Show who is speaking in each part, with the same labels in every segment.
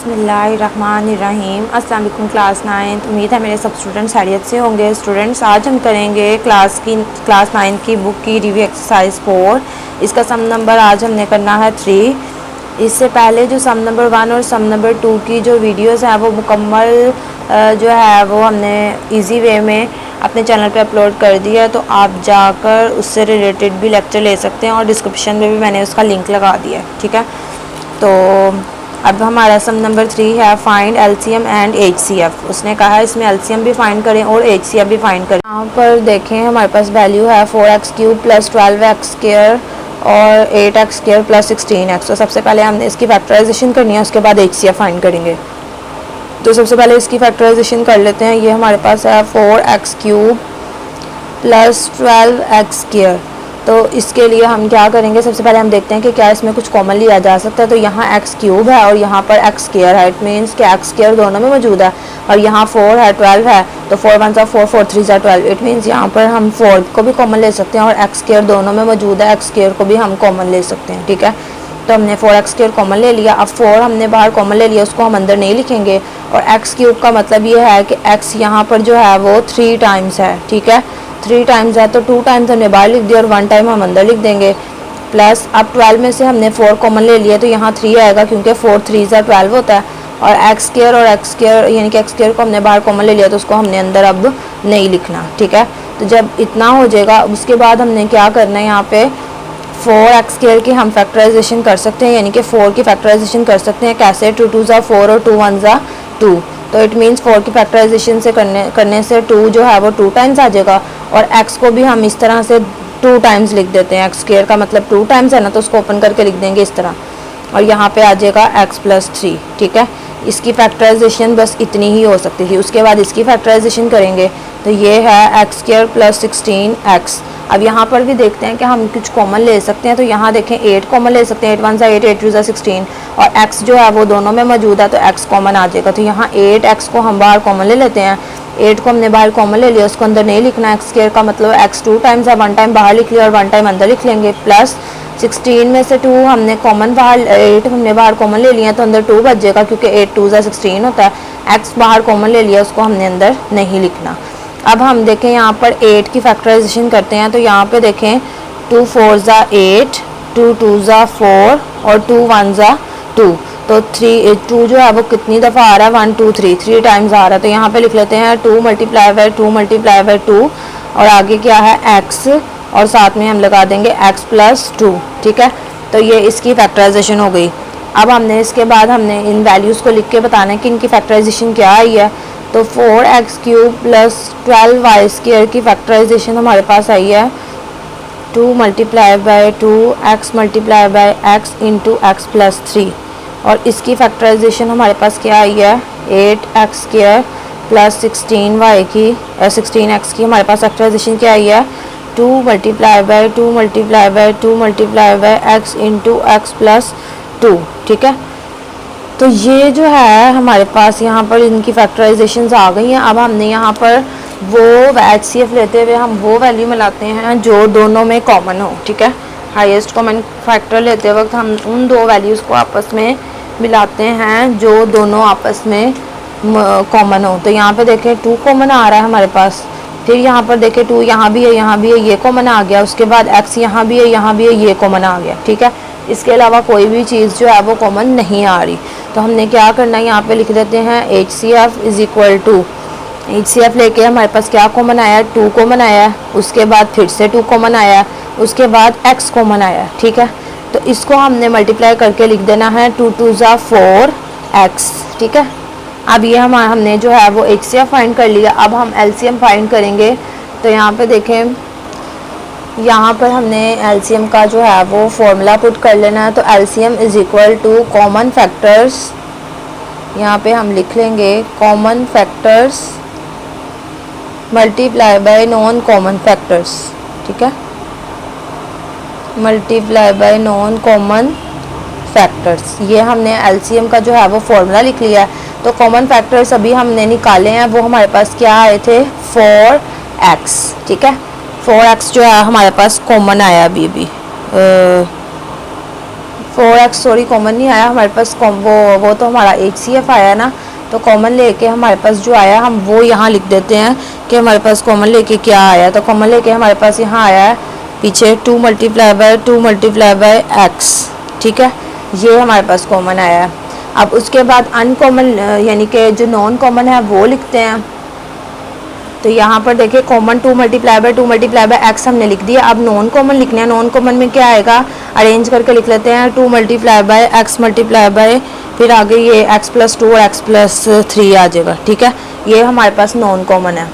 Speaker 1: बिस्मिल्लाहिर्रहमानिर्रहीम। अस्सलाम वालेकुम क्लास 9। उम्मीद है मेरे सब स्टूडेंट्स खैरियत से होंगे। स्टूडेंट्स, आज हम करेंगे क्लास 9 की बुक की रिव्यू एक्सरसाइज 4। इसका सम नंबर आज हमने करना है 3। इससे पहले जो सम नंबर 1 और सम नंबर 2 की जो वीडियोस हैं वो मुकम्मल जो है वो हमने इजी वे में अपने चैनल पे अपलोड कर दिया है, तो आप जाकर उससे रिलेटेड भी लेक्चर ले सकते हैं और डिस्क्रिप्शन में भी मैंने उसका लिंक लगा दिया है। ठीक है, तो अब हमारा सम नंबर 3 है फाइंड एलसीएम एंड एचसीएफ। उसने कहा है इसमें एलसीएम भी फाइंड करें और एचसीएफ भी फाइंड करें। यहाँ पर देखें हमारे पास वैल्यू है 4x³ + 12x² और 8x² + 16x। तो सबसे पहले हमने इसकी फैक्टराइजेशन करनी है, उसके बाद एचसीएफ फाइंड करेंगे। तो सबसे पहले इसकी फैक्टराइजेशन कर लेते हैं। ये हमारे पास है 4x³ + 12x²। तो इसके लिए हम क्या करेंगे, सबसे पहले हम देखते हैं कि क्या इसमें कुछ कॉमन लिया जा सकता है। तो यहाँ x³ है और यहाँ पर x² है। इट मीन्स कि x² दोनों में मौजूद है और यहाँ 4 है 12 है, तो 4 1 4 4 3 12। इट मीन्स यहाँ पर हम 4 को भी कॉमन ले सकते हैं और x² दोनों में मौजूद है, x² को भी हम कॉमन ले सकते हैं। ठीक है, तो हमने 4x² कॉमन ले लिया। अब 4 हमने बाहर कॉमन ले लिया, उसको हम अंदर नहीं लिखेंगे। और x³ का मतलब ये है कि x यहाँ पर जो है वो 3 टाइम्स है। ठीक है, 3 टाइम्स है तो 2 टाइम्स हमने बाहर लिख दिया और 1 टाइम हम अंदर लिख देंगे। प्लस अब 12 में से हमने 4 कॉमन ले लिया तो यहाँ 3 आएगा, क्योंकि 4 3 12 होता है। और x² और x² यानी कि x² को हमने बाहर कॉमन ले लिया तो उसको हमने अंदर अब नहीं लिखना। ठीक है, तो जब इतना हो जाएगा उसके बाद हमने क्या करना है, यहाँ पे 4x² की हम फैक्टराइजेशन कर सकते हैं, यानी कि 4 की फैक्टराइजेशन कर सकते हैं। कैसे? 2 2 ज़ा 4 और 2 1 ज़ा 2। तो इट मीन्स 4 की फैक्टराइजेशन से करने से 2 जो है वो 2 टाइम्स आ जाएगा और x को भी हम इस तरह से 2 टाइम्स लिख देते हैं। x² का मतलब 2 टाइम्स है ना, तो उसको ओपन करके लिख देंगे इस तरह और यहाँ पे आ जाएगा x + 3। ठीक है, इसकी फैक्टराइजेशन बस इतनी ही हो सकती थी। उसके बाद इसकी फैक्टराइजेशन करेंगे तो ये है x² + 16x। अब यहाँ पर भी देखते हैं कि हम कुछ कॉमन ले सकते हैं। तो यहाँ देखें 8 कॉमन ले सकते हैं। 8 1 ज़ा 8 8 2 ज़ा 16 और x जो है वो दोनों में मौजूद है तो x कॉमन आ जाएगा। तो यहाँ 8x को हम बाहर कॉमन ले लेते हैं। 8 को हमने बाहर कॉमन ले लिया, उसको अंदर नहीं लिखना। x² का मतलब x 2 टाइम्स है, 1 टाइम बाहर लिख लिया और 1 टाइम अंदर लिख लेंगे। प्लस 16 में से 2 हमने कॉमन बाहर 8 हमने बाहर कॉमन ले लिया तो अंदर 2 बच जाएगा, क्योंकि 8 2 ज़ा 16 होता है। x बाहर कॉमन ले लिया, उसको हमने अंदर नहीं लिखना। अब हम देखें यहाँ पर 8 की फैक्टराइजेशन करते हैं। तो यहाँ पे देखें 2 4 ज़ा 8, 2 2 ज़ा 4 और 2 1 ज़ा 2। तो 2 जो है वो कितनी दफ़ा आ रहा है? 1 2 3 टाइम्स आ रहा है। तो यहाँ पे लिख लेते हैं 2 × 2 × 2 और आगे क्या है x और साथ में हम लगा देंगे x + 2। ठीक है, तो ये इसकी फैक्टराइजेशन हो गई। अब हमने इसके बाद हमने इन वैल्यूज़ को लिख के बताना है कि इनकी फैक्टराइजेशन क्या आई है। तो 4x³ + 12y² की फैक्टराइजेशन हमारे पास आई है 2 × 2 x × x × x + 3। और इसकी फैक्टराइजेशन हमारे पास क्या आई है 8x² + 16x की हमारे पास फैक्टराइजेशन क्या आई है 2 × 2 × 2 × x × x + 2। ठीक है, तो ये जो है हमारे पास यहाँ पर इनकी फैक्टराइजेशंस आ गई हैं। अब हमने यहाँ पर वो HCF लेते हुए हम वो वैल्यू मिलाते हैं जो दोनों में कॉमन हो। ठीक है, हाईएस्ट कॉमन फैक्टर लेते वक्त हम उन दो वैल्यूज़ को आपस में मिलाते हैं जो दोनों आपस में कॉमन हो। तो यहाँ पे देखें 2 कॉमन आ रहा है हमारे पास, फिर यहाँ पर देखें 2 यहाँ भी है, यहाँ भी है, ये कॉमन आ गया। उसके बाद x यहाँ भी है, यहाँ भी है, ये कॉमन आ गया। ठीक है, इसके अलावा कोई भी चीज़ जो है वो कॉमन नहीं आ रही। तो हमने क्या करना है, यहाँ पे लिख देते हैं HCF = HCF लेके हमारे पास क्या कॉमन आया 2 कॉमन आया, उसके बाद फिर से 2 कॉमन आया, उसके बाद x कॉमन आया। ठीक है, तो इसको हमने मल्टीप्लाई करके लिख देना है 2 2 ज़ा 4x। ठीक है, अब ये हमने जो है वो HCF फाइंड कर लिया। अब हम LCM फाइंड करेंगे। तो यहाँ पे देखें, यहाँ पर हमने LCM का जो है वो फॉर्मूला पुट कर लेना है। तो LCM = कॉमन फैक्टर्स, यहाँ पे हम लिख लेंगे common factors multiply by non common factors. ठीक है, multiply by non common factors, ये हमने LCM का जो है वो फॉर्मूला लिख लिया है। तो कॉमन फैक्टर्स अभी हमने निकाले हैं, वो हमारे पास क्या आए थे 4x। ठीक है, 4x जो है हमारे पास कॉमन आया अभी 4x सॉरी कॉमन नहीं आया हमारे पास, वो तो हमारा HCF आया ना, तो कॉमन लेके हमारे पास जो आया हम वो यहाँ लिख देते हैं कि हमारे पास कॉमन लेके क्या आया। तो कॉमन लेके हमारे पास यहाँ आया है पीछे 2 मल्टीप्लाई बाय x, ठीक है, ये हमारे पास कॉमन आया है। अब उसके बाद अनकॉमन यानी कि जो नॉन कॉमन है वो लिखते हैं। तो यहाँ पर देखिए कॉमन 2 मल्टीप्लाई बाय x हमने लिख दिया। अब नॉन कॉमन लिखना है। नॉन कॉमन में क्या आएगा, अरेंज करके लिख लेते हैं 2 multiply by x multiply by फिर आगे ये x+2 और x+3 आ जाएगा, ठीक है। ये हमारे पास नॉन कॉमन है।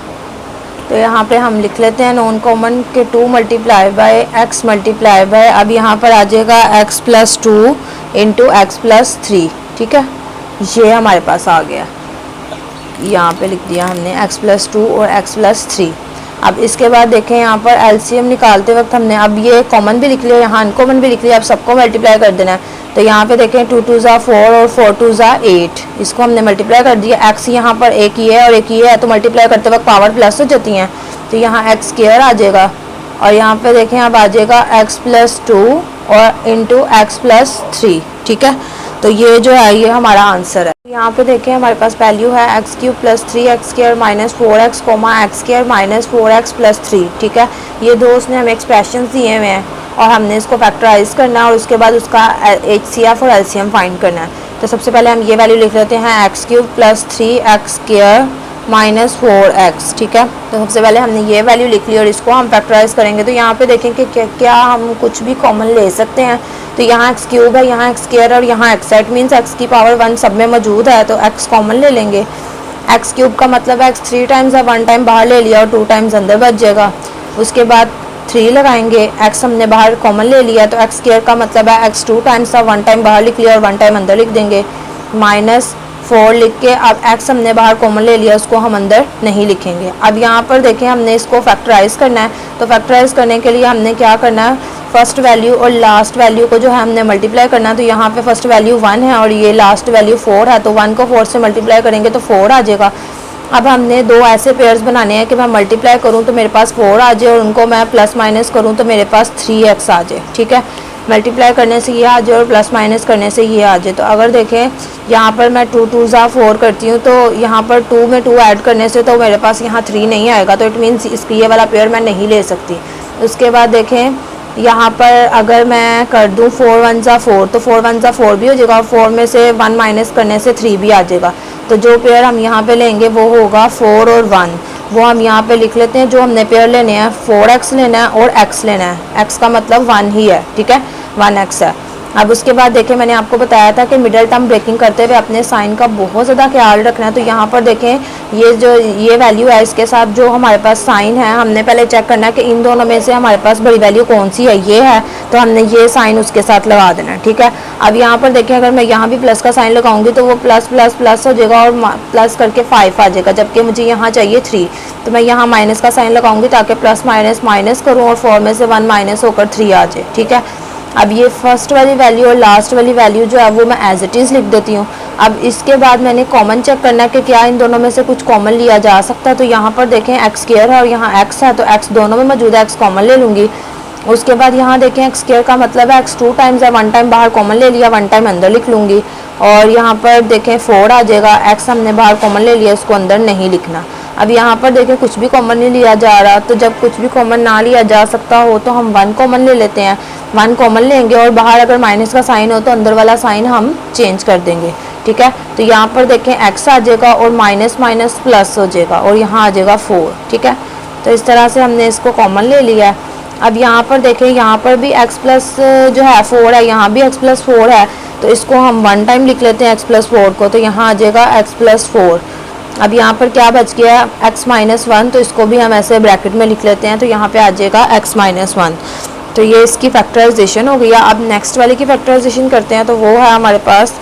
Speaker 1: तो यहाँ पे हम लिख लेते हैं नॉन कॉमन के 2 multiply by x multiply by, अब यहाँ पर आ जाएगा x+2 इंटू x+3, ठीक है, ये हमारे पास आ गया। यहाँ पे लिख दिया हमने x+2 और x+3। अब इसके बाद देखें यहाँ पर एलसीएम निकालते वक्त हमने अब ये कॉमन भी लिख लिया, यहाँ अनकॉमन भी लिख लिया, अब सबको मल्टीप्लाई कर देना है। तो यहाँ पे देखें 2 2 ज़ा 4 और 4 2 ज़ा 8, इसको हमने मल्टीप्लाई कर दिया। x यहाँ पर एक ही है और एक ही है, तो मल्टीप्लाई करते वक्त पावर प्लस हो जाती हैं, तो यहाँ x² आ जाएगा। और यहाँ पे देखें अब आ जाएगा x+2 और इंटू x+3, ठीक है। तो ये जो है ये हमारा आंसर है। यहाँ पे देखें हमारे पास वैल्यू है x³ + 3x² - 4x, x² - 4x + 3, ठीक है। ये दो उसने हमें एक्सप्रेशन दिए हुए हैं और हमने इसको फैक्टराइज करना है और उसके बाद उसका HCF और LCM फाइंड करना है। तो सबसे पहले हम ये वैल्यू लिख लेते हैं x³ + 3x² - 4x, ठीक है। तो सबसे पहले हमने ये वैल्यू लिख ली और इसको हम फैक्टराइज करेंगे। तो यहाँ पे देखें कि क्या हम कुछ भी कॉमन ले सकते हैं। तो यहाँ x³ है, यहाँ x² और यहाँ x है, इट मीन्स x की पावर 1 सब में मौजूद है, तो x कॉमन ले लेंगे। x³ का मतलब है x 3 टाइम्स है, 1 टाइम बाहर ले लिया और 2 टाइम्स अंदर बच जाएगा। उसके बाद 3 लगाएंगे, x हमने बाहर कॉमन ले लिया, तो x² का मतलब है x 2 टाइम्स था, 1 टाइम बाहर लिख लिया और 1 टाइम अंदर लिख देंगे। -4 लिख के अब x हमने बाहर कॉमन ले लिया, उसको हम अंदर नहीं लिखेंगे। अब यहाँ पर देखें हमने इसको फैक्टराइज करना है। तो फैक्टराइज करने के लिए हमने क्या करना है, फर्स्ट वैल्यू और लास्ट वैल्यू को जो है हमने मल्टीप्लाई करना है। तो यहाँ पे फर्स्ट वैल्यू 1 है और ये लास्ट वैल्यू 4 है, तो 1 को 4 से मल्टीप्लाई करेंगे तो 4 आ जाएगा। अब हमने दो ऐसे पेयर्स बनाने हैं कि मैं मल्टीप्लाई करूँ तो मेरे पास 4 आ जाए और उनको मैं प्लस माइनस करूँ तो मेरे पास 3x आ जाए, ठीक है। मल्टीप्लाई करने से ये आ जाए और प्लस माइनस करने से ये आ जाए। तो अगर देखें यहाँ पर मैं 2 2 ज़ा 4 करती हूँ, तो यहाँ पर 2 में 2 ऐड करने से तो मेरे पास यहाँ 3 नहीं आएगा, तो इट मीन्स इसकी ये वाला पेयर मैं नहीं ले सकती। उसके बाद देखें यहाँ पर अगर मैं कर दूँ 4 1 ज़ा 4, तो 4 1 ज़ा 4 भी हो जाएगा और 4 में से 1 माइनस करने से 3 भी आ जाएगा। तो जो पेयर हम यहाँ पे लेंगे वो होगा 4 और 1, वो हम यहाँ पे लिख लेते हैं। जो हमने पेयर लेने हैं 4x लेना है और x लेना है, x का मतलब 1 ही है, ठीक है, 1x है। अब उसके बाद देखें मैंने आपको बताया था कि मिडल टर्म ब्रेकिंग करते हुए अपने साइन का बहुत ज़्यादा ख्याल रखना है। तो यहाँ पर देखें ये वैल्यू है, इसके साथ जो हमारे पास साइन है हमने पहले चेक करना है कि इन दोनों में से हमारे पास बड़ी वैल्यू कौन सी है, ये है, तो हमने ये साइन उसके साथ लगा देना है, ठीक है। अब यहाँ पर देखें अगर मैं यहाँ भी प्लस का साइन लगाऊंगी तो वो प्लस प्लस प्लस हो जाएगा और प्लस करके 5 आ जाएगा, जबकि मुझे यहाँ चाहिए 3, तो मैं यहाँ माइनस का साइन लगाऊंगी ताकि प्लस माइनस माइनस करूँ और 4 में से 1 माइनस होकर 3 आ जाए, ठीक है। अब ये फर्स्ट वाली वैल्यू और लास्ट वाली वैल्यू जो है वो मैं एज इट इज़ लिख देती हूँ। अब इसके बाद मैंने कॉमन चेक करना है कि क्या इन दोनों में से कुछ कॉमन लिया जा सकता है। तो यहाँ पर देखें x² है और यहाँ x है, तो x दोनों में मौजूद है, x कॉमन ले लूँगी। उसके बाद यहाँ देखें x² का मतलब है x 2 टाइम्स है, 1 टाइम बाहर कॉमन ले लिया, 1 टाइम अंदर लिख लूँगी। और यहाँ पर देखें 4 आ जाएगा, x हमने बाहर कॉमन ले लिया, उसको अंदर नहीं लिखना। अब यहाँ पर देखें कुछ भी कॉमन नहीं लिया जा रहा, तो जब कुछ भी कॉमन ना लिया जा सकता हो तो हम 1 कॉमन ले लेते हैं। 1 कॉमन लेंगे और बाहर अगर माइनस का साइन हो तो अंदर वाला साइन हम चेंज कर देंगे, ठीक है। तो यहाँ पर देखें x आ जाएगा और माइनस माइनस प्लस हो जाएगा और यहाँ आ जाएगा 4, ठीक है। तो इस तरह से हमने इसको कॉमन ले लिया है। अब यहाँ पर देखें यहाँ पर भी x प्लस जो है 4 है, यहाँ भी x प्लस 4 है, तो इसको हम 1 टाइम लिख लेते हैं x प्लस 4 को, तो यहाँ आ जाएगा x प्लस 4। अब यहाँ पर क्या बच गया है x माइनस 1, तो इसको भी हम ऐसे ब्रैकेट में लिख लेते हैं, तो यहाँ पे आ जाएगा x माइनस 1। तो ये इसकी फैक्टराइजेशन हो गई। अब नेक्स्ट वाले की फैक्टराइजेशन करते हैं, तो वो है हमारे पास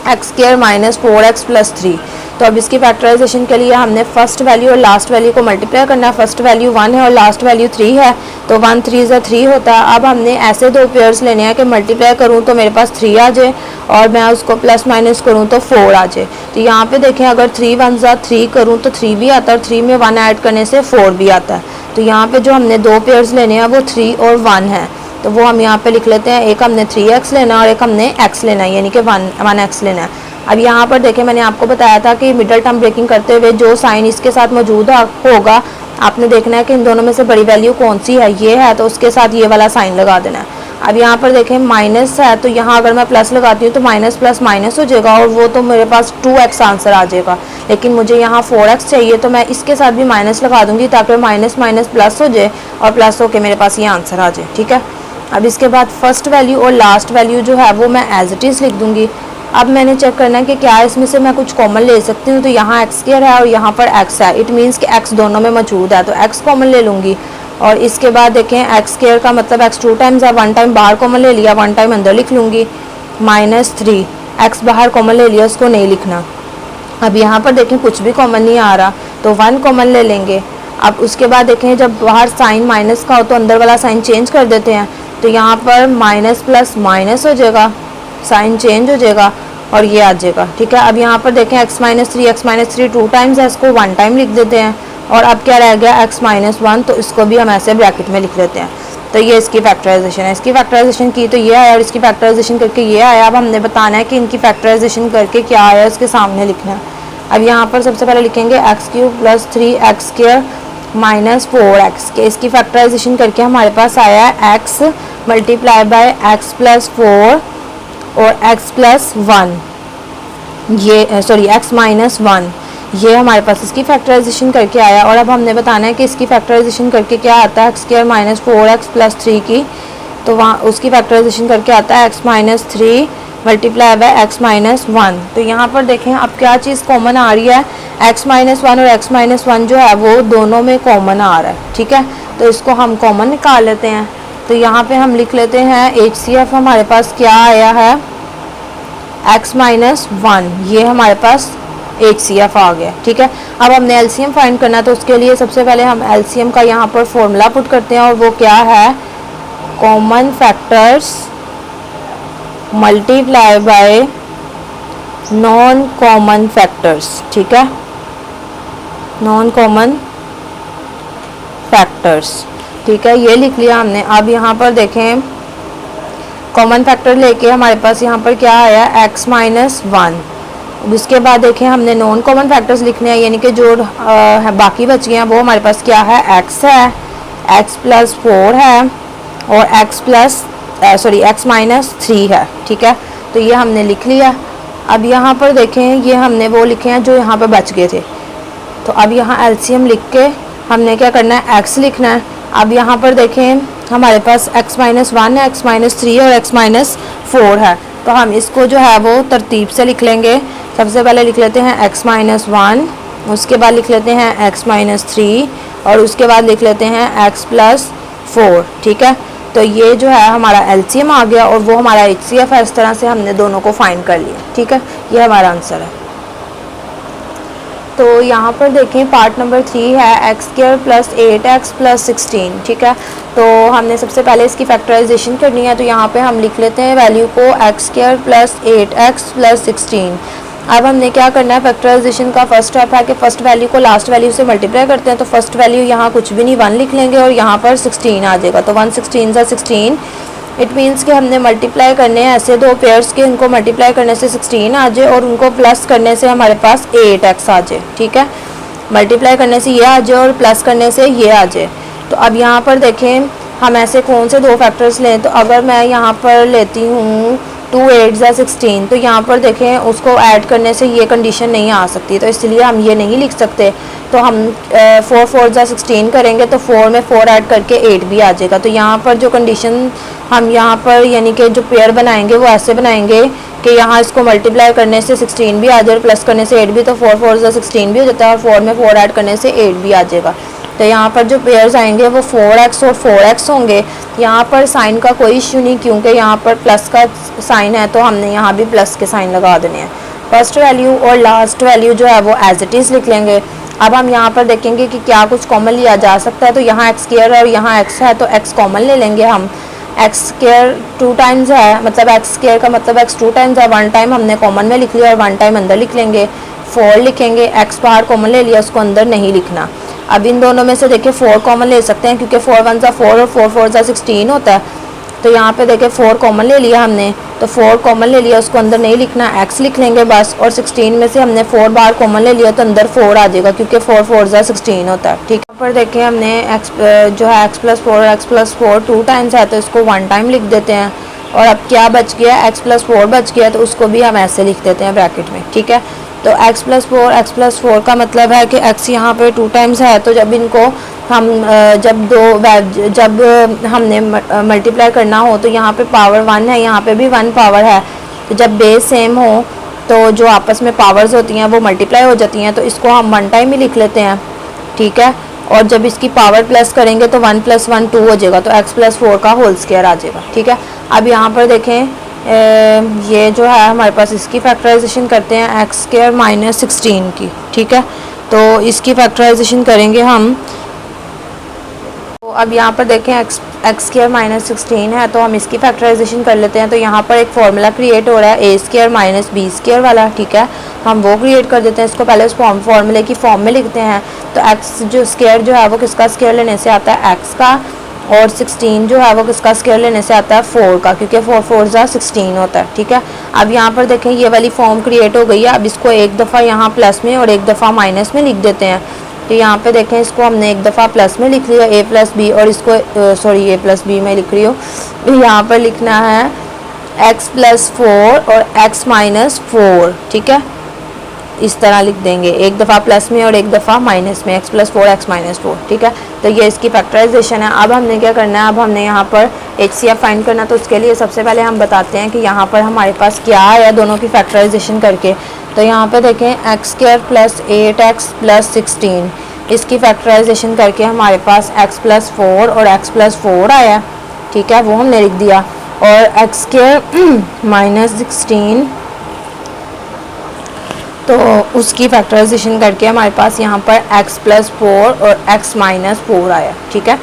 Speaker 1: x² - 4x + 3। तो अब इसकी फैक्टराइजेशन के लिए हमने फर्स्ट वैल्यू और लास्ट वैल्यू को मल्टीप्लाई करना है। फर्स्ट वैल्यू 1 है और लास्ट वैल्यू 3 है, तो 1 3 ज़ा 3 होता है। अब हमने ऐसे दो पेयर्स लेने हैं कि मल्टीप्लाई करूँ तो मेरे पास 3 आ जाए और मैं उसको प्लस माइनस करूँ तो 4 आ जाए। तो यहाँ पे देखें अगर 3 1 ज़ा 3 करूँ तो 3 भी आता है और 3 में 1 ऐड करने से 4 भी आता है। तो यहाँ पे जो हमने दो पेयर्स लेने हैं वो 3 और 1 है। तो वो हम यहाँ पे लिख लेते हैं। एक हमने 3x लेना और एक हमने x लेना है, यानी कि 1x लेना है। अब यहाँ पर देखें, मैंने आपको बताया था कि मिडल टर्म ब्रेकिंग करते हुए जो साइन इसके साथ मौजूद होगा, आपने देखना है कि इन दोनों में से बड़ी वैल्यू कौन सी है, ये है, तो उसके साथ ये वाला साइन लगा देना है। अब यहाँ पर देखें माइनस है, तो यहाँ अगर मैं प्लस लगाती हूँ तो माइनस प्लस माइनस हो जाएगा और वो तो मेरे पास 2x आंसर आ जाएगा। लेकिन मुझे यहाँ 4x चाहिए, तो मैं इसके साथ भी माइनस लगा दूंगी ताकि माइनस माइनस प्लस हो जाए और प्लस होके मेरे पास ये आंसर आ जाए। ठीक है, अब इसके बाद फर्स्ट वैल्यू और लास्ट वैल्यू जो है वो मैं एज इट इज़ लिख दूंगी। अब मैंने चेक करना है कि क्या इसमें से मैं कुछ कॉमन ले सकती हूँ, तो यहाँ x स्क्वायर है और यहाँ पर x है, इट मीन्स कि x दोनों में मौजूद है, तो x कॉमन ले लूँगी। और इसके बाद देखें x स्क्वायर का मतलब x 2 टाइम्स है, 1 टाइम बाहर कॉमन ले लिया, 1 टाइम अंदर लिख लूँगी। -3 x बाहर कॉमन ले लिया, उसको नहीं लिखना। अब यहाँ पर देखें कुछ भी कॉमन नहीं आ रहा, तो 1 कॉमन ले लेंगे। अब उसके बाद देखें जब बाहर साइन माइनस का हो तो अंदर वाला साइन चेंज कर देते हैं, तो यहाँ पर माइनस प्लस माइनस हो जाएगा, साइन चेंज हो जाएगा और ये आ जाएगा। ठीक है, अब यहाँ पर देखें x-3 2 टाइम्स है, इसको 1 टाइम लिख देते हैं। और अब क्या रह गया x-1, तो इसको भी हम ऐसे ब्रैकेट में लिख लेते हैं। तो ये इसकी फैक्टराइजेशन है। इसकी फैक्टराइजेशन की तो ये आया और इसकी फैक्टराइजेशन करके ये आया। अब हमने बताना है कि इनकी फैक्टराइजेशन करके क्या आया उसके सामने लिखना है। अब यहाँ पर सबसे पहले लिखेंगे x³ + 3x² - 4x के, इसकी फैक्टराइजेशन करके हमारे पास आया है x × x + 4 और x + 1, ये सॉरी x - 1, ये हमारे पास इसकी फैक्टराइजेशन करके आया। और अब हमने बताना है कि इसकी फैक्टराइजेशन करके क्या आता है, x² - 4x + 3 की, तो वहाँ उसकी फैक्टराइजेशन करके आता है x - 3 × x - 1। तो यहाँ पर देखें अब क्या चीज़ कॉमन आ रही है, x - 1 और x - 1 जो है वो दोनों में कॉमन आ रहा है। ठीक है, तो इसको हम कॉमन निकाल लेते हैं। तो यहाँ पे हम लिख लेते हैं HCF हमारे पास क्या आया है, x - 1, ये हमारे पास HCF आ गया। ठीक है, अब हमने LCM फाइंड करना है, तो उसके लिए सबसे पहले हम LCM का यहाँ पर फॉर्मूला पुट करते हैं और वो क्या है, common factors multiply by non common factors. ठीक है, नॉन कॉमन फैक्टर्स। ठीक है, ये लिख लिया हमने। अब यहाँ पर देखें कॉमन फैक्टर लेके हमारे पास यहाँ पर क्या आया, x - 1। उसके बाद देखें हमने नॉन कॉमन फैक्टर्स लिखने हैं, यानी कि जो बाकी बच गए हैं वो हमारे पास क्या है, x है, x + 4 है और x - 3 है। ठीक है, तो ये हमने लिख लिया। अब यहाँ पर देखें ये हमने वो लिखे हैं जो यहाँ पर बच गए थे, तो अब यहाँ LCM लिख के हमने क्या करना है, x लिखना है। अब यहाँ पर देखें हमारे पास x - 1 है, x - 3 और x - 4 है, तो हम इसको जो है वो तरतीब से लिख लेंगे। सबसे पहले लिख लेते हैं x - 1, उसके बाद लिख लेते हैं x - 3 और उसके बाद लिख लेते हैं x + 4। ठीक है, तो ये जो है हमारा LCM आ गया और वो हमारा HCF है। इस तरह से हमने दोनों को फाइंड कर लिया। ठीक है, ये हमारा आंसर है। तो यहाँ पर देखें पार्ट नंबर 3 है x² + 8x + 16। ठीक है, तो हमने सबसे पहले इसकी फैक्टराइजेशन करनी है, तो यहाँ पे हम लिख लेते हैं वैल्यू को x² + 8x + 16। अब हमने क्या करना है, फैक्टराइजेशन का फर्स्ट स्टेप है कि फर्स्ट वैल्यू को लास्ट वैल्यू से मल्टीप्लाई करते हैं। तो फर्स्ट वैल्यू यहाँ कुछ भी नहीं 1 लिख लेंगे और यहाँ पर 16 आ जाएगा, तो 1 16 सा 16। इट मीन्स कि हमने मल्टीप्लाई करने हैं ऐसे दो पेयर्स के, उनको मल्टीप्लाई करने से 16 आ जाए और उनको प्लस करने से हमारे पास 8x आ जाए। ठीक है, मल्टीप्लाई करने से ये आ जाए और प्लस करने से ये आ जाए। तो अब यहाँ पर देखें हम ऐसे कौन से दो फैक्टर्स लें, तो अगर मैं यहाँ पर लेती हूँ 2 8 = 16, तो यहाँ पर देखें उसको ऐड करने से ये कंडीशन नहीं आ सकती, तो इसलिए हम ये नहीं लिख सकते। तो हम 4 4 = 16 करेंगे, तो 4 में 4 ऐड करके 8 भी आ जाएगा। तो यहाँ पर जो कंडीशन हम यहाँ पर यानी कि जो पेयर बनाएंगे वो ऐसे बनाएंगे कि यहाँ इसको मल्टीप्लाई करने से 16 भी आ जाए और प्लस करने से 8 भी, तो 4 4 = 16 भी हो जाता है और 4 में 4 ऐड करने से 8 भी आ जाएगा। तो यहाँ पर जो पेयर्स आएंगे वो 4x और 4x होंगे। यहाँ पर साइन का कोई इशू नहीं, क्योंकि यहाँ पर प्लस का साइन है, तो हमने यहाँ भी प्लस के साइन लगा देने हैं। फर्स्ट वैल्यू और लास्ट वैल्यू जो है वो एज इट इज़ लिख लेंगे। अब हम यहाँ पर देखेंगे कि क्या कुछ कॉमन लिया जा सकता है, तो यहाँ x² है और यहाँ x है, तो x कॉमन ले लेंगे हम। x² 2 टाइम्स है, मतलब x² का मतलब x 2 टाइम्स है, 1 टाइम हमने कॉमन में लिख लिया और 1 टाइम अंदर लिख लेंगे। 4 लिखेंगे, x बाहर कॉमन ले लिया, उसको अंदर नहीं लिखना। अब इन दोनों में से देखिए 4 कॉमन ले सकते हैं, क्योंकि 4 1 = 4 और 4 4 = 16 होता है। तो यहाँ पे देखें 4 कॉमन ले लिया हमने, तो 4 कॉमन ले लिया, उसको अंदर नहीं लिखना, x लिख लेंगे बस। और 16 में से हमने 4 बार कॉमन ले लिया तो अंदर 4 आ जाएगा, क्योंकि 4 4 ज़ा 16 होता है। ठीक है, यहाँ पर देखें हमने x जो है x+4 2 टाइम्स है, तो इसको 1 टाइम लिख देते हैं। और अब क्या बच गया, x+4 बच गया, तो उसको भी हम ऐसे लिख देते हैं ब्रैकेट में। ठीक है, तो x+4 का मतलब है कि x यहाँ पे 2 टाइम्स है, तो जब इनको हम जब हमने मल्टीप्लाई करना हो तो यहाँ पे पावर 1 है, यहाँ पे भी 1 पावर है, तो जब बेस सेम हो तो जो आपस में पावर्स होती हैं वो मल्टीप्लाई हो जाती हैं, तो इसको हम 1 टाइम ही लिख लेते हैं। ठीक है, और जब इसकी पावर प्लस करेंगे तो 1 + 1 2 हो जाएगा, तो x+4 का होल स्क्वायर आ जाएगा। ठीक है, अब यहाँ पर देखें ये जो है हमारे पास, इसकी फैक्टराइजेशन करते हैं x² - 16 की। ठीक है, तो इसकी फैक्टराइजेशन करेंगे हम। तो अब यहाँ पर देखें x² - 16 है, तो हम इसकी फैक्टराइजेशन कर लेते हैं। तो यहाँ पर एक फार्मूला क्रिएट हो रहा है a² - b² वाला। ठीक है, हम वो क्रिएट कर देते हैं, इसको पहले उस फार्मूले की फॉर्म में लिखते हैं। तो x जो स्क्वायर जो है वो किसका स्क्वायर लेने से आता है, x का, और 16 जो है वो किसका स्क्वायर लेने से आता है, 4 का, क्योंकि 4 4 ज़ा 16 होता है। ठीक है, अब यहाँ पर देखें ये वाली फॉर्म क्रिएट हो गई है। अब इसको एक दफ़ा यहाँ प्लस में और एक दफ़ा माइनस में लिख देते हैं। तो यहाँ पे देखें, इसको हमने एक दफ़ा प्लस में लिख लिया a + b, और इसको a + b में लिख रही हूँ। यहाँ पर लिखना है x+4 और x - 4। ठीक है, इस तरह लिख देंगे, एक दफ़ा प्लस में और एक दफ़ा माइनस में, x+4 x - 4। ठीक है, तो ये इसकी फैक्टराइजेशन है। अब हमने क्या करना है, अब हमने यहाँ पर HCF फाइंड करना, तो उसके लिए सबसे पहले हम बताते हैं कि यहाँ पर हमारे पास क्या है दोनों की फैक्टराइजेशन करके। तो यहाँ पे देखें x² + 8x + 16, इसकी फैक्टराइजेशन करके हमारे पास x+4 और x+4 आया। ठीक है, वो हमने लिख दिया। और x² - 16, तो उसकी फैक्टराइजेशन करके हमारे पास यहाँ पर x+4 और x - 4 आया। ठीक है,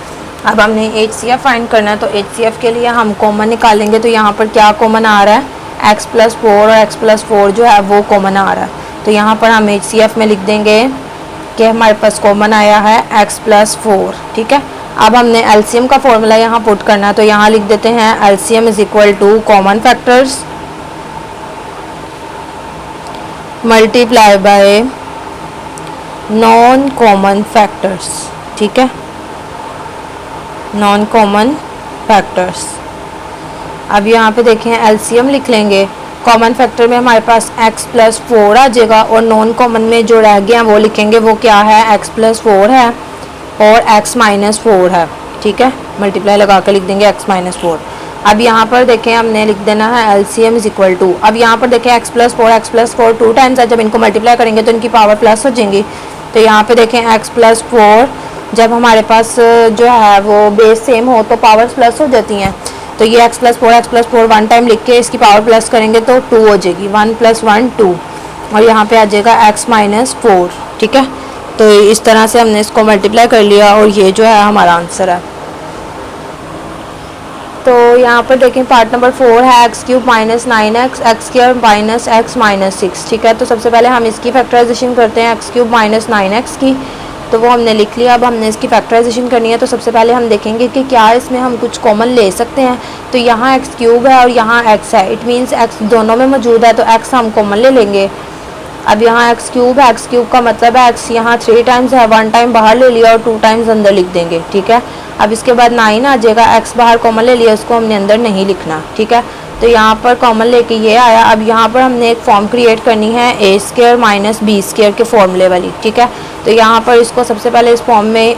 Speaker 1: अब हमने HCF फाइंड करना है, तो HCF के लिए हम कॉमन निकालेंगे। तो यहाँ पर क्या कॉमन आ रहा है, x+4 और x+4 जो है वो कॉमन आ रहा है। तो यहाँ पर हम HCF में लिख देंगे कि हमारे पास कॉमन आया है x+4। ठीक है, अब हमने एलसीएम का फॉर्मूला यहाँ पुट करना है, तो यहाँ लिख देते हैं LCM = common factors multiply by non common factors. ठीक है, नॉन कॉमन फैक्टर्स। अब यहाँ पे देखें एलसीएम लिख लेंगे, कॉमन फैक्टर में हमारे पास x+4 आ जाएगा, और नॉन कॉमन में जो रह गया वो लिखेंगे, वो क्या है, x+4 है और x - 4 है। ठीक है, मल्टीप्लाई लगा कर लिख देंगे x - 4। अब यहाँ पर देखें हमने लिख देना है LCM = अब यहाँ पर देखें x+4 2 टाइम्स है, जब इनको मल्टीप्लाई करेंगे तो इनकी पावर प्लस हो जाएंगी। तो यहाँ पे देखें x+4 जब हमारे पास जो है वो बेस सेम हो तो पावर्स प्लस हो जाती हैं। तो ये x+4 1 टाइम लिख के इसकी पावर प्लस करेंगे तो 2 हो जाएगी, 1 + 1 2, और यहाँ पे आ जाएगा x - 4। ठीक है, तो इस तरह से हमने इसको मल्टीप्लाई कर लिया, और ये जो है हमारा आंसर है। तो यहाँ पर देखें पार्ट नंबर 4 है x³ - 9x x² - x - 6। ठीक है, तो सबसे पहले हम इसकी फैक्टराइजेशन करते हैं x³ - 9x की, तो वो हमने लिख लिया। अब हमने इसकी फैक्टराइजेशन करनी है, तो सबसे पहले हम देखेंगे कि क्या इसमें हम कुछ कॉमन ले सकते हैं। तो यहाँ x³ है और यहाँ x है, इट मीन्स x दोनों में मौजूद है, तो x हम कॉमन ले लेंगे। अब यहाँ x³ है, x³ का मतलब है x यहाँ 3 टाइम्स है, 1 टाइम बाहर ले लिया और 2 टाइम्स अंदर लिख देंगे। ठीक है, अब इसके बाद 9 आ जाएगा, x बाहर कॉमन ले लिया, उसको हमने अंदर नहीं लिखना। ठीक है, तो यहाँ पर कॉमन लेके ये आया। अब यहाँ पर हमने एक फॉर्म क्रिएट करनी है a² - b² के फॉर्मूले वाली। ठीक है, तो यहाँ पर इसको सबसे पहले इस फॉर्म में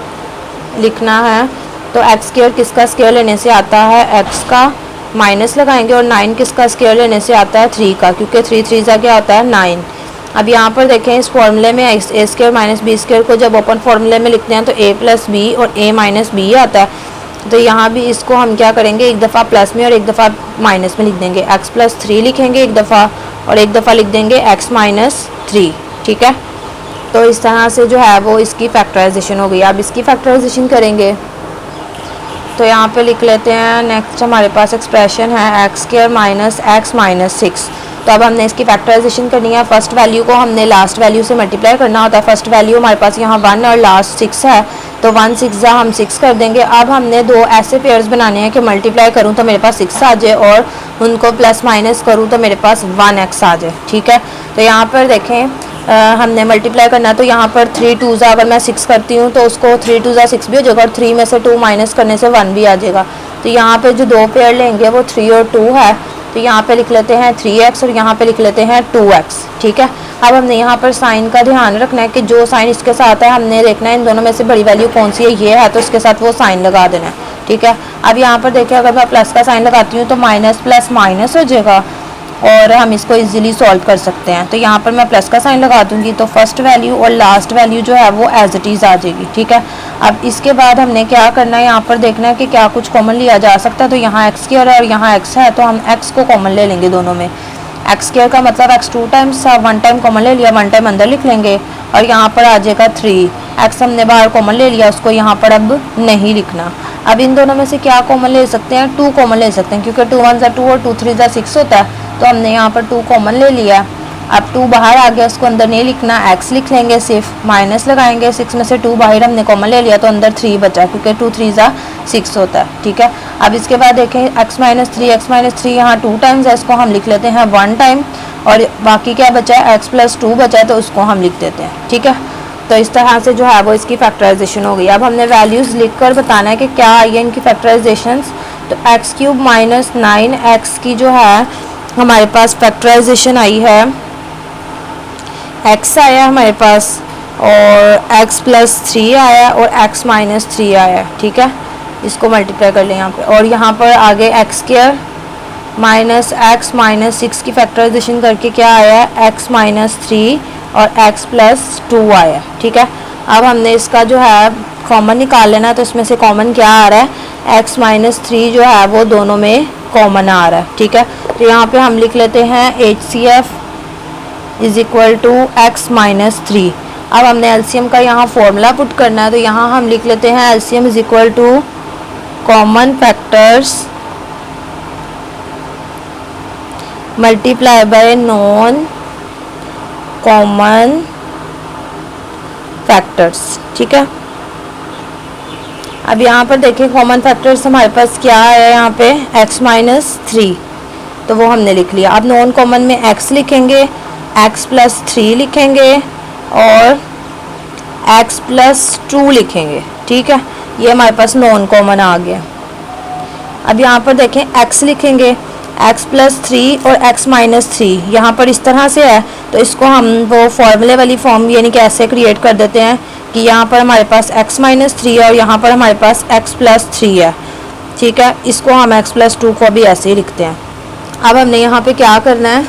Speaker 1: लिखना है। तो x² किसका स्क्वायर लेने से आता है, x का, माइनस लगाएंगे, और 9 किसका स्क्वायर लेने से आता है, 3 का, क्योंकि 3 3 सा क्या होता है 9। अब यहाँ पर देखें इस फॉर्मूले में a² - b² को जब ओपन फॉर्मूले में लिखते हैं तो a + b और a - b आता है। तो यहाँ भी इसको हम क्या करेंगे, एक दफ़ा प्लस में और एक दफ़ा माइनस में लिख देंगे, x+3 लिखेंगे एक दफ़ा, और एक दफ़ा लिख देंगे x - 3। ठीक है, तो इस तरह से जो है वो इसकी फैक्टराइजेशन हो गई। अब इसकी फैक्टराइजेशन करेंगे, तो यहाँ पे लिख लेते हैं नेक्स्ट हमारे पास एक्सप्रेशन है x² - x - 6। तो अब हमने इसकी फैक्टराइजेशन करनी है। फर्स्ट वैल्यू को हमने लास्ट वैल्यू से मल्टीप्लाई करना होता है। फर्स्ट वैल्यू हमारे पास यहाँ 1 और लास्ट 6 है, तो 1 6 हम 6 कर देंगे। अब हमने दो ऐसे पेयर्स बनाने हैं कि मल्टीप्लाई करूँ तो मेरे पास 6 आ जाए और उनको प्लस माइनस करूँ तो मेरे पास 1x आ जाए। ठीक है, तो यहाँ पर देखें हमने मल्टीप्लाई करना, तो यहाँ पर 3 2 अगर मैं 6 करती हूँ तो उसको 3 2 6 भी हो जाएगा और 3 में से 2 माइनस करने से 1 भी आ जाएगा। तो यहाँ पे जो दो पेयर लेंगे वो 3 और 2 है, तो यहाँ पे लिख लेते हैं 3x और यहाँ पे लिख लेते हैं 2x। ठीक है, अब हमने यहाँ पर साइन का ध्यान रखना है कि जो साइन इसके साथ है हमने देखना है इन दोनों में से बड़ी वैल्यू कौन सी है, ये है, तो इसके साथ वो साइन लगा देना है। ठीक है, अब यहाँ पर देखिए अगर मैं प्लस का साइन लगाती हूँ तो माइनस प्लस माइनस हो जाएगा और हम इसको इजीली सॉल्व कर सकते हैं। तो यहाँ पर मैं प्लस का साइन लगा दूंगी तो फर्स्ट वैल्यू और लास्ट वैल्यू जो है वो एज इट इज़ आ जाएगी। ठीक है, अब इसके बाद हमने क्या करना है, यहाँ पर देखना है कि क्या कुछ कॉमन लिया जा सकता है। तो यहाँ एक्स स्क्वायर है और यहाँ एक्स है, तो हम एक्स को कॉमन ले लेंगे दोनों में। एक्स स्क्वायर का मतलब एक्स 2 टाइम्स था, 1 टाइम कॉमन ले लिया, 1 टाइम अंदर लिख लेंगे और यहाँ पर आ जाएगा 3। एक्स हमने बाहर कॉमन ले लिया, उसको यहाँ पर अब नहीं लिखना। अब इन दोनों में से क्या कॉमन ले सकते हैं, 2 कॉमन ले सकते हैं क्योंकि 2 1 2 और 2 3 6 होता है, तो हमने यहाँ पर 2 कॉमन ले लिया। अब 2 बाहर आ गया, उसको अंदर नहीं लिखना, x लिख लेंगे, सिर्फ माइनस लगाएंगे। 6 में से 2 बाहर हमने कॉमन ले लिया तो अंदर 3 बचा क्योंकि 2 3 6 होता है। ठीक है, अब इसके बाद देखें x - 3 यहाँ 2 टाइम्स है, इसको हम लिख लेते हैं 1 टाइम और बाकी क्या बचा है x + 2 बचा है तो उसको हम लिख देते हैं। ठीक है, तो इस तरह से जो है वो इसकी फैक्टराइजेशन हो गई। अब हमने वैल्यूज़ लिख कर बताना है कि क्या आई है इनकी फैक्टराइजेशंस। तो x³ - 9x की जो है हमारे पास फैक्टराइजेशन आई है, x आया हमारे पास और x + 3 आया और x - 3 आया। ठीक है, इसको मल्टीप्लाई कर लें यहाँ पे और यहाँ पर आगे x² - x - 6 की फैक्टराइजेशन करके क्या आया, x - 3 और x + 2 आया। ठीक है, अब हमने इसका जो है कॉमन निकाल लेना, तो इसमें से कॉमन क्या आ रहा है, x - 3 जो है वो दोनों में कॉमन आ रहा है। ठीक है, तो यहाँ पे हम लिख लेते हैं HCF = x - 3। अब हमने एलसीएम का यहाँ फॉर्मूला पुट करना है, तो यहाँ हम लिख लेते हैं LCM = common factors multiply by non common factors. ठीक है, अब यहाँ पर देखिए कॉमन फैक्टर्स हमारे पास क्या है, यहाँ पे x - 3 तो वो हमने लिख लिया। अब नॉन कॉमन में x लिखेंगे, x + 3 लिखेंगे और x + 2 लिखेंगे। ठीक है, ये हमारे पास नॉन कॉमन आ गया। अब यहाँ पर देखें x लिखेंगे, x + 3 और x - 3 यहाँ पर इस तरह से है, तो इसको हम वो फॉर्मूले वाली फॉर्म यानी कि ऐसे क्रिएट कर देते हैं कि यहाँ पर हमारे पास x - 3 और यहाँ पर हमारे पास x + 3 है। ठीक है, इसको हम x + 2 को भी ऐसे ही लिखते हैं। अब हमने यहाँ पे क्या करना है,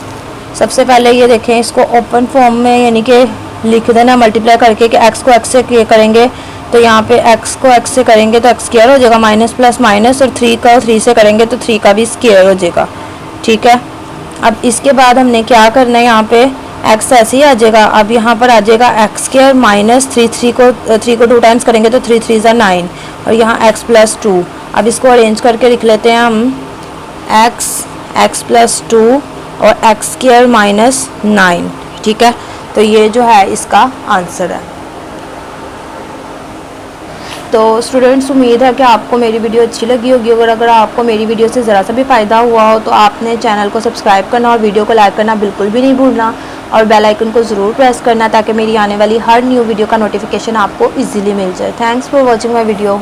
Speaker 1: सबसे पहले ये देखें इसको ओपन फॉर्म में यानी कि लिख देना मल्टीप्लाई करके कि x को x से करेंगे तो यहाँ पे x को x से करेंगे तो x स्क्वायर हो जाएगा, माइनस प्लस माइनस, और 3 का 3 से करेंगे तो 3 का भी स्क्वायर हो जाएगा। ठीक है, अब इसके बाद हमने क्या करना है, यहाँ पे x ऐसे ही आ जाएगा। अब यहाँ पर आ जाएगा x² - 3 को 2 टाइम्स करेंगे तो 3 3 = 9 और यहाँ x + 2। अब इसको अरेंज करके लिख लेते हैं हम x + 2 और x² - 9। ठीक है, तो ये जो है इसका आंसर है। तो स्टूडेंट्स, उम्मीद है कि आपको मेरी वीडियो अच्छी लगी होगी, और अगर आपको मेरी वीडियो से ज़रा सा भी फ़ायदा हुआ हो तो आपने चैनल को सब्सक्राइब करना और वीडियो को लाइक करना बिल्कुल भी नहीं भूलना और बेल आइकन को ज़रूर प्रेस करना ताकि मेरी आने वाली हर न्यू वीडियो का नोटिफिकेशन आपको इजीली मिल जाए। Thanks for watching my video.